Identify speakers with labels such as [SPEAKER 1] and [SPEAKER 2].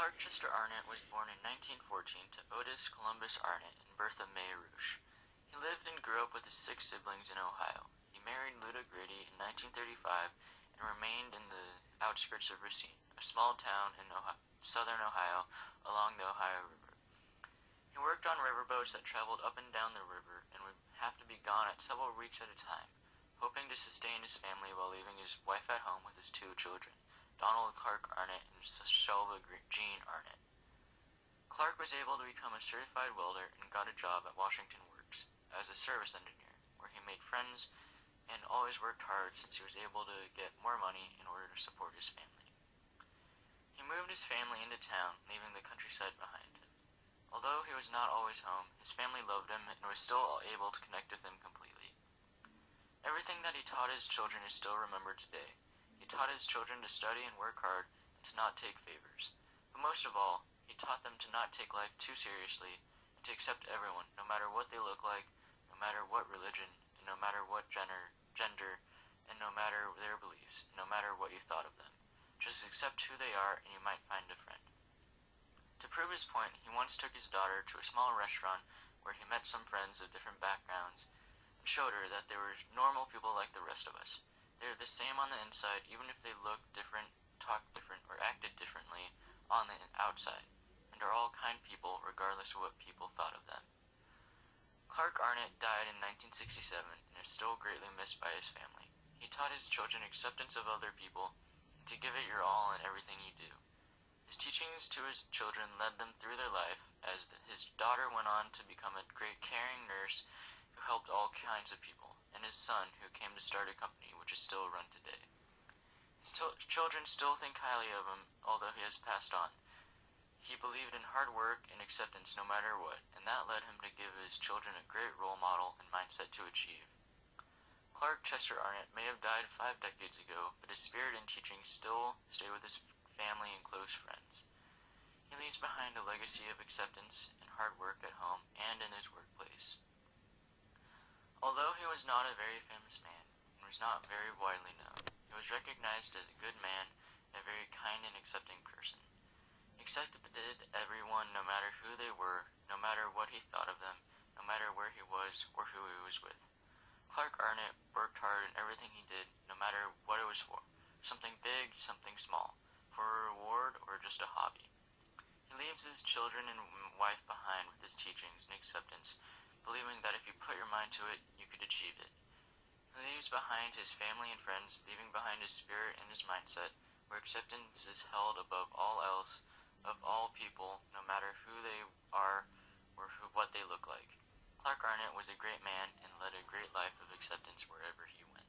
[SPEAKER 1] Clark Chester Arnott was born in 1914 to Otis Columbus Arnott and Bertha May Roosh. He lived and grew up with his 6 siblings in Ohio. He married Luda Grady in 1935 and remained in the outskirts of Racine, a small town in southern Ohio along the Ohio River. He worked on riverboats that traveled up and down the river and would have to be gone at several weeks at a time, hoping to sustain his family while leaving his wife at home with his 2 children, Donald Clark Arnott and Shelva Jean Arnott. Clark was able to become a certified welder and got a job at Washington Works as a service engineer, where he made friends and always worked hard since he was able to get more money in order to support his family. He moved his family into town, leaving the countryside behind him. Although he was not always home, his family loved him and was still able to connect with him completely. Everything that he taught his children is still remembered today. He taught his children to study and work hard and to not take favors. But most of all, he taught them to not take life too seriously and to accept everyone, no matter what they look like, no matter what religion, and no matter what gender, and no matter their beliefs, no matter what you thought of them. Just accept who they are and you might find a friend. To prove his point, he once took his daughter to a small restaurant where he met some friends of different backgrounds and showed her that they were normal people like the rest of us. They are the same on the inside, even if they look different, talk different, or acted differently on the outside, and are all kind people regardless of what people thought of them. Clark Arnott died in 1967 and is still greatly missed by his family. He taught his children acceptance of other people and to give it your all in everything you do. His teachings to his children led them through their life, as his daughter went on to become a great caring nurse who helped all kinds of people, and his son, who came to start a company which is still run today. His children still think highly of him, although he has passed on. He believed in hard work and acceptance no matter what, and that led him to give his children a great role model and mindset to achieve. Clark Chester Arnott may have died 5 decades ago, but his spirit and teachings still stay with his family and close friends. He leaves behind a legacy of acceptance and hard work at home and in his workplace. Although he was not a very famous man and was not very widely known, he was recognized as a good man and a very kind and accepting person. He accepted everyone no matter who they were, no matter what he thought of them, no matter where he was or who he was with. Clark Arnott worked hard in everything he did, no matter what it was for, something big, something small, for a reward or just a hobby. He leaves his children and wife behind with his teachings and acceptance, believing that if you put your mind to it, you could achieve it. He leaves behind his family and friends, leaving behind his spirit and his mindset, where acceptance is held above all else, of all people, no matter who they are or what they look like. Clark Arnott was a great man and led a great life of acceptance wherever he went.